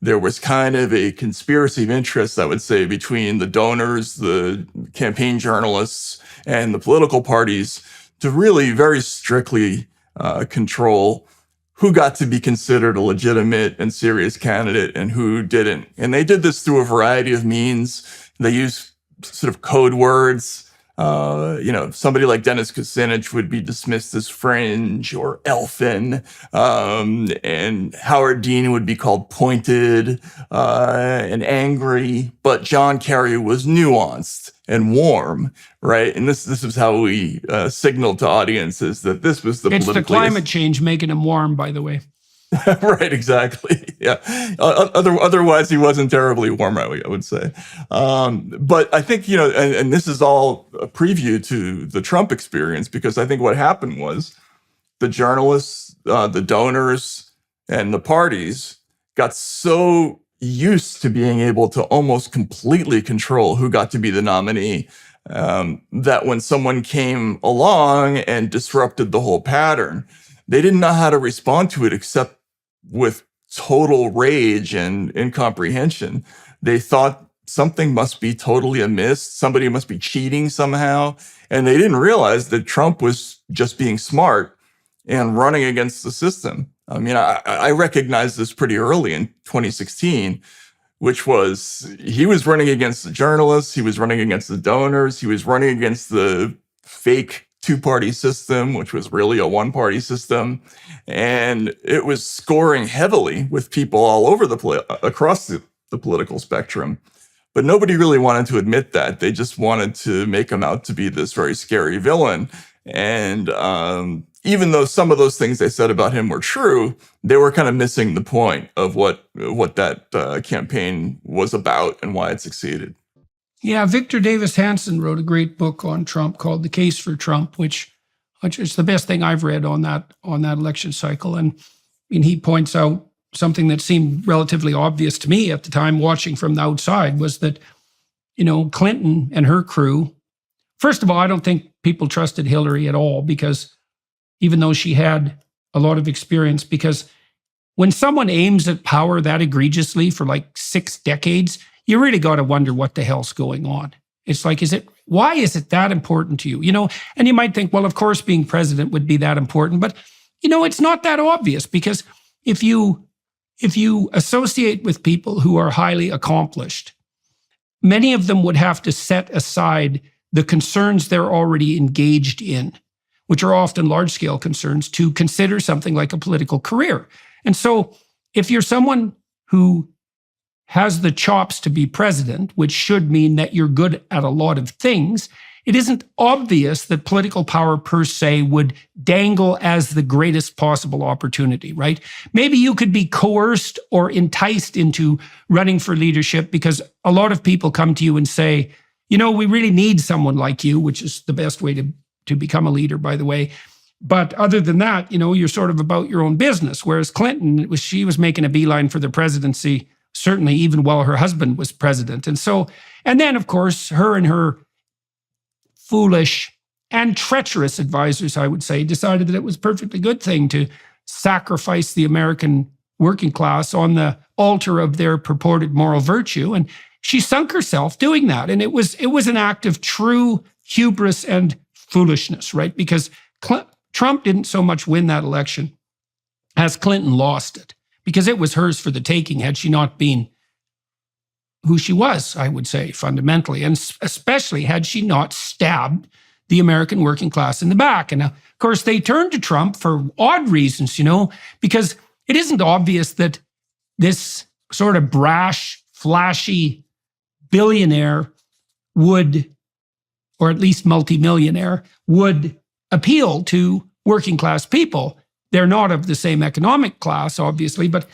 there was kind of a conspiracy of interest, I would say, between the donors, the campaign journalists, and the political parties to really very strictly control who got to be considered a legitimate and serious candidate and who didn't. And they did this through a variety of means. They used sort of code words. Somebody like Dennis Kucinich would be dismissed as fringe or elfin, and Howard Dean would be called pointed and angry. But John Kerry was nuanced and warm, right? And this is how we signaled to audiences that this was the politically... It's the climate change making him warm, by the way. Right, exactly. Yeah. Otherwise, he wasn't terribly warm, I would say. But I think, and this is all a preview to the Trump experience, because I think what happened was the journalists, the donors, and the parties got so used to being able to almost completely control who got to be the nominee, that when someone came along and disrupted the whole pattern, they didn't know how to respond to it except with total rage and incomprehension. They thought something must be totally amiss. Somebody must be cheating somehow. And they didn't realize that Trump was just being smart and running against the system. I mean, I recognized this pretty early in 2016, which was he was running against the journalists. He was running against the donors. He was running against the fake two-party system, which was really a one-party system. And it was scoring heavily with people all over across the political spectrum. But nobody really wanted to admit that. They just wanted to make him out to be this very scary villain. And even though some of those things they said about him were true, they were kind of missing the point of what that campaign was about and why it succeeded. Yeah, Victor Davis Hanson wrote a great book on Trump called The Case for Trump, which is the best thing I've read on that election cycle. And I mean, he points out something that seemed relatively obvious to me at the time, watching from the outside, was that, Clinton and her crew, first of all, I don't think people trusted Hillary at all, because even though she had a lot of experience, because when someone aims at power that egregiously for like 6 decades, you really got to wonder what the hell's going on. It's like, why is it that important to you? And you might think, well, of course, being president would be that important, but it's not that obvious, because if you associate with people who are highly accomplished, many of them would have to set aside the concerns they're already engaged in, which are often large-scale concerns, to consider something like a political career. And so if you're someone who has the chops to be president, which should mean that you're good at a lot of things, it isn't obvious that political power per se would dangle as the greatest possible opportunity, right? Maybe you could be coerced or enticed into running for leadership because a lot of people come to you and say, we really need someone like you, which is the best way to become a leader, by the way. But other than that, you're sort of about your own business. Whereas Clinton, she was making a beeline for the presidency, certainly even while her husband was president. And then, of course, her and her foolish and treacherous advisors, I would say, decided that it was a perfectly good thing to sacrifice the American working class on the altar of their purported moral virtue. And she sunk herself doing that. And it was an act of true hubris and foolishness, right? Because Trump didn't so much win that election as Clinton lost it, because it was hers for the taking had she not been who she was, I would say, fundamentally, and especially had she not stabbed the American working class in the back. And of course, they turned to Trump for odd reasons, because it isn't obvious that this sort of brash, flashy billionaire would, or at least multimillionaire, would appeal to working class people. They're not of the same economic class, obviously, but